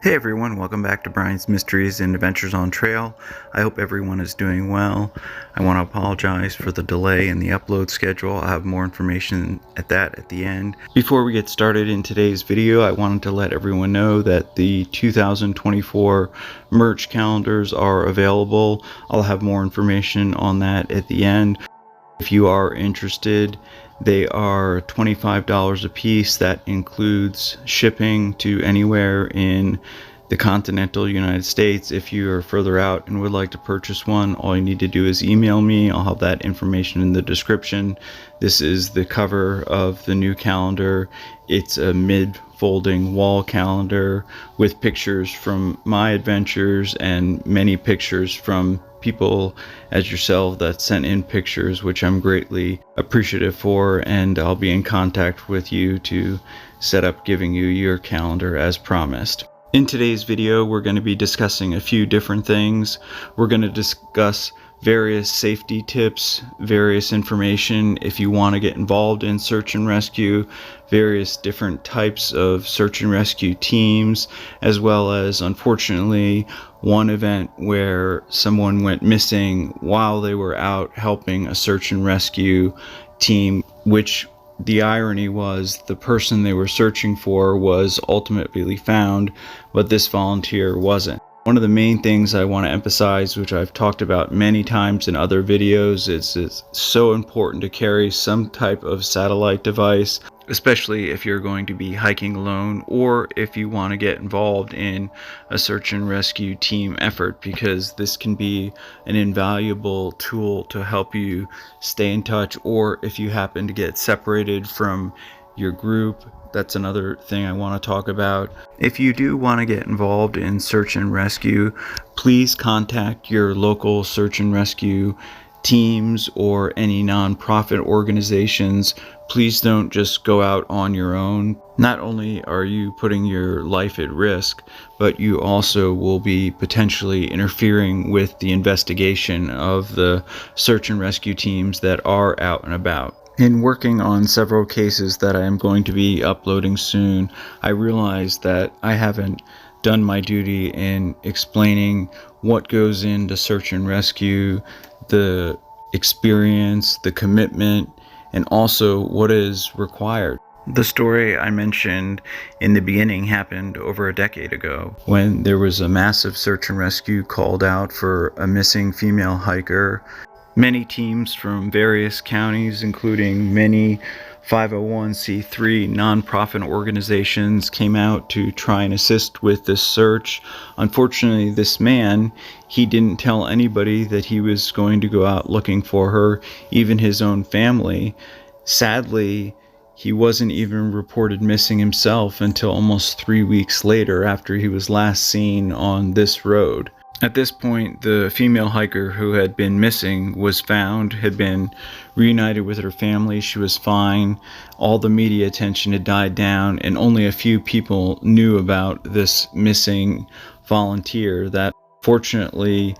Hey everyone, welcome back to Bryan's Mysteries and Adventures on Trail. I hope everyone is doing well. I want to apologize for the delay in the upload schedule. I'll have more information at the end. Before we get started in today's video, I wanted to let everyone know that the 2024 merch calendars are available. I'll have more information on that at the end. If you are interested, they are $25 a piece. That includes shipping to anywhere in the continental United States. If you are further out and would like to purchase one, all you need to do is email me. I'll have that information in the description. This is the cover of the new calendar. It's a mid-folding wall calendar with pictures from my adventures and many pictures from people as yourself that sent in pictures, which I'm greatly appreciative for, and I'll be in contact with you to set up giving you your calendar as promised. In today's video, we're going to be discussing a few different things. We're going to discuss various safety tips, various information if you want to get involved in search and rescue, various different types of search and rescue teams, as well as, unfortunately, one event where someone went missing while they were out helping a search and rescue team, which the irony was the person they were searching for was ultimately found, but this volunteer wasn't. One of the main things I want to emphasize, which I've talked about many times in other videos, is it's so important to carry some type of satellite device, especially if you're going to be hiking alone or if you want to get involved in a search and rescue team effort, because this can be an invaluable tool to help you stay in touch, or if you happen to get separated from your group. That's another thing I want to talk about. If you do want to get involved in search and rescue, please contact your local search and rescue teams or any nonprofit organizations. Please don't just go out on your own. Not only are you putting your life at risk, but you also will be potentially interfering with the investigation of the search and rescue teams that are out and about. In working on several cases that I am going to be uploading soon, I realized that I haven't done my duty in explaining what goes into search and rescue, the experience, the commitment, and also what is required. The story I mentioned in the beginning happened over a decade ago when there was a massive search and rescue called out for a missing female hiker. Many teams from various counties, including many 501c3 nonprofit organizations, came out to try and assist with this search. Unfortunately, this man, he didn't tell anybody that he was going to go out looking for her, even his own family. Sadly, he wasn't even reported missing himself until almost 3 weeks later, after he was last seen on this road. At this point, the female hiker who had been missing was found, had been reunited with her family. She was fine. All the media attention had died down, and only a few people knew about this missing volunteer. That, fortunately,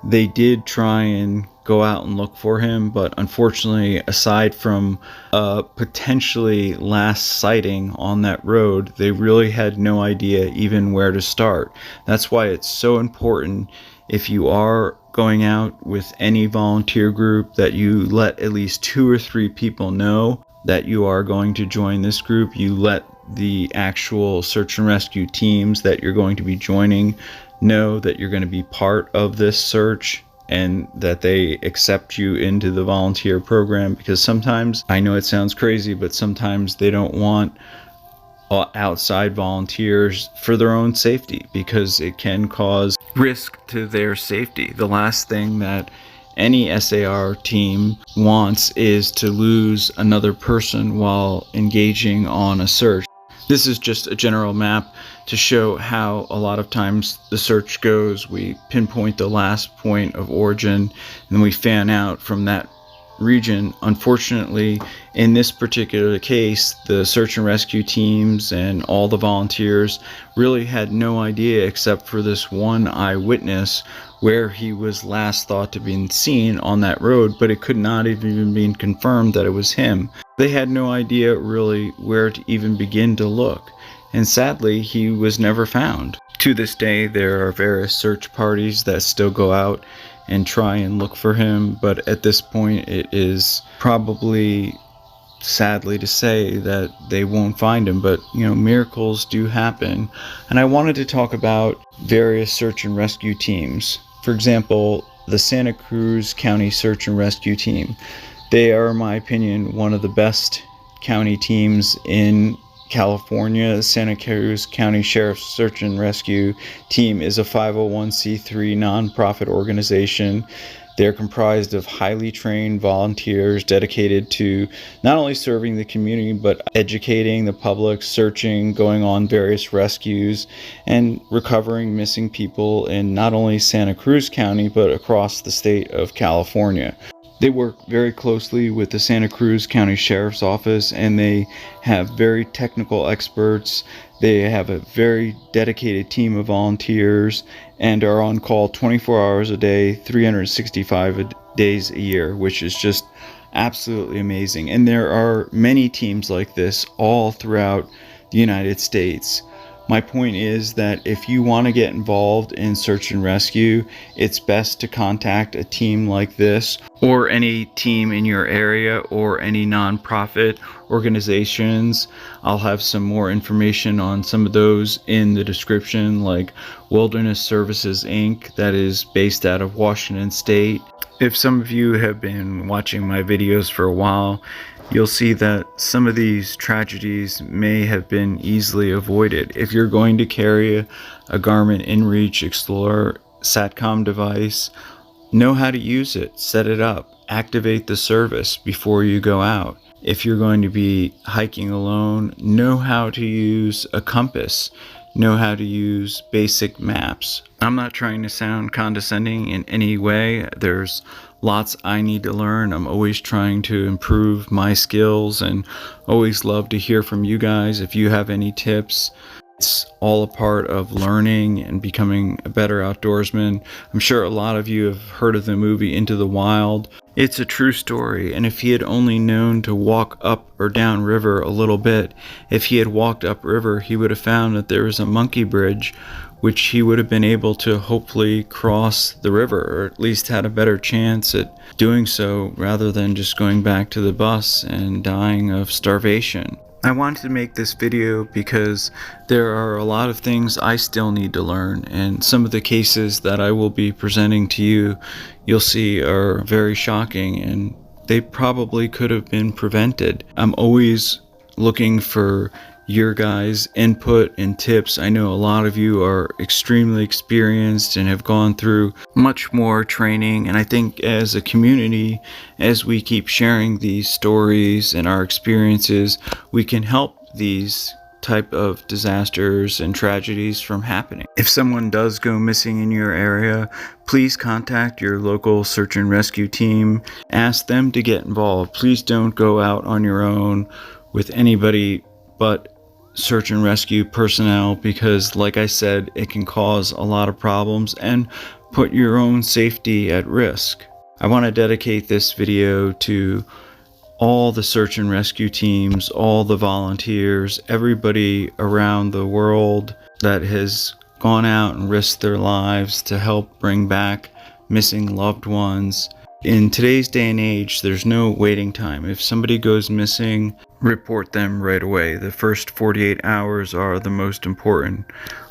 they did try and go out and look for him, but unfortunately, aside from a potentially last sighting on that road, they really had no idea even where to start. That's why it's so important, if you are going out with any volunteer group, that you let at least 2 or 3 people know that you are going to join this group. You let the actual search and rescue teams that you're going to be joining know that you're going to be part of this search, and that they accept you into the volunteer program, because sometimes, I know it sounds crazy, but sometimes they don't want outside volunteers for their own safety, because it can cause risk to their safety. The last thing that any SAR team wants is to lose another person while engaging on a search. This is just a general map to show how a lot of times the search goes. We pinpoint the last point of origin, and then we fan out from that region. Unfortunately, in this particular case, the search and rescue teams and all the volunteers really had no idea, except for this one eyewitness, where he was last thought to be seen on that road, but it could not have even been confirmed that it was him. They had no idea really where to even begin to look, and sadly, he was never found. To this day, there are various search parties that still go out and try and look for him, but at this point it is probably, sadly to say, that they won't find him. But miracles do happen, and I wanted to talk about various search and rescue teams. For example, the Santa Cruz County Search and Rescue Team. They are, in my opinion, one of the best county teams in California. Santa Cruz County Sheriff's Search and Rescue Team is a 501c3 nonprofit organization. They're comprised of highly trained volunteers dedicated to not only serving the community, but educating the public, searching, going on various rescues, and recovering missing people in not only Santa Cruz County, but across the state of California. They work very closely with the Santa Cruz County Sheriff's Office, and they have very technical experts. They have a very dedicated team of volunteers and are on call 24 hours a day, 365 days a year, which is just absolutely amazing. And there are many teams like this all throughout the United States. My point is that if you want to get involved in search and rescue, it's best to contact a team like this, or any team in your area, or any nonprofit organizations. I'll have some more information on some of those in the description, like Wilderness Services Inc., that is based out of Washington State. If some of you have been watching my videos for a while, you'll see that some of these tragedies may have been easily avoided. If you're going to carry a Garmin InReach Explorer SATCOM device, know how to use it, set it up, activate the service before you go out. If you're going to be hiking alone, know how to use a compass, know how to use basic maps. I'm not trying to sound condescending in any way. There's lots I need to learn. I'm always trying to improve my skills, and always love to hear from you guys if you have any tips. It's all a part of learning and becoming a better outdoorsman. I'm sure a lot of you have heard of the movie Into the Wild. It's a true story, and if he had only known to walk up or down river a little bit, if he had walked up river, he would have found that there was a monkey bridge, which he would have been able to hopefully cross the river, or at least had a better chance at doing so, rather than just going back to the bus and dying of starvation. I wanted to make this video because there are a lot of things I still need to learn, and some of the cases that I will be presenting to you, you'll see, are very shocking, and they probably could have been prevented. I'm always looking for your guys' input and tips. I know a lot of you are extremely experienced and have gone through much more training, and I think as a community, as we keep sharing these stories and our experiences, we can help these type of disasters and tragedies from happening. If someone does go missing in your area, please contact your local search and rescue team. Ask them to get involved. Please don't go out on your own with anybody but search and rescue personnel, because like I said, it can cause a lot of problems and put your own safety at risk. I want to dedicate this video to all the search and rescue teams, all the volunteers, everybody around the world that has gone out and risked their lives to help bring back missing loved ones. In today's day and age, there's no waiting time. If somebody goes missing, report them right away. The first 48 hours are the most important.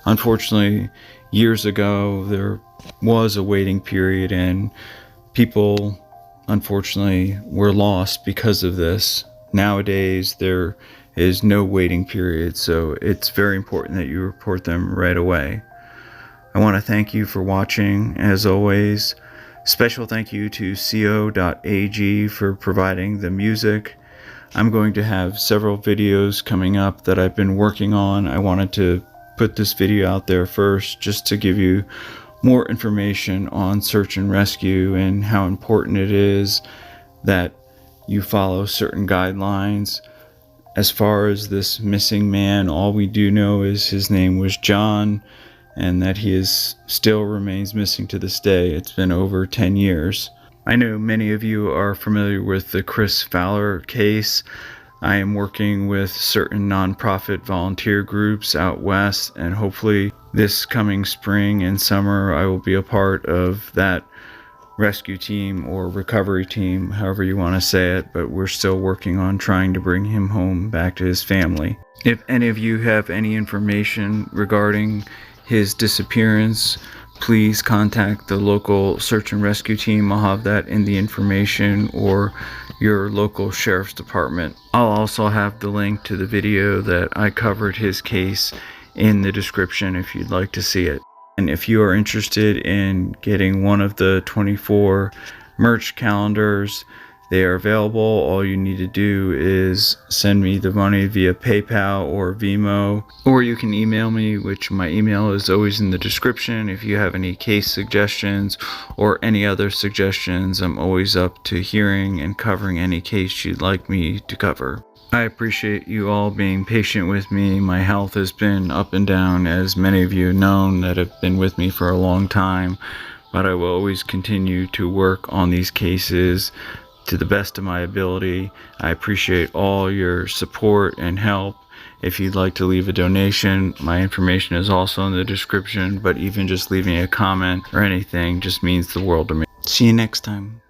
Unfortunately, years ago, there was a waiting period, and people, unfortunately, were lost because of this. Nowadays, there is no waiting period, so it's very important that you report them right away. I want to thank you for watching, as always. Special thank you to co.ag for providing the music. I'm going to have several videos coming up that I've been working on. I wanted to put this video out there first just to give you more information on search and rescue and how important it is that you follow certain guidelines. As far as this missing man, all we do know is his name was John, and that he still remains missing to this day. It's been over 10 years. I know many of you are familiar with the Kris Fowler case. I am working with certain nonprofit volunteer groups out west, and hopefully This coming spring and summer, I will be a part of that rescue team or recovery team, however you want to say it, but we're still working on trying to bring him home back to his family. If any of you have any information regarding his disappearance, please contact the local search and rescue team. I'll have that in the information, or your local sheriff's department. I'll also have the link to the video that I covered his case in the description if you'd like to see it. And if you are interested in getting one of the 24 merch calendars, they are available. All you need to do is send me the money via PayPal or Venmo, or you can email me, which my email is always in the description. If you have any case suggestions or any other suggestions, I'm always up to hearing and covering any case you'd like me to cover. I appreciate you all being patient with me. My health has been up and down, as many of you have known that have been with me for a long time, but I will always continue to work on these cases to the best of my ability. I appreciate all your support and help. If you'd like to leave a donation, my information is also in the description, but even just leaving a comment or anything just means the world to me. See you next time.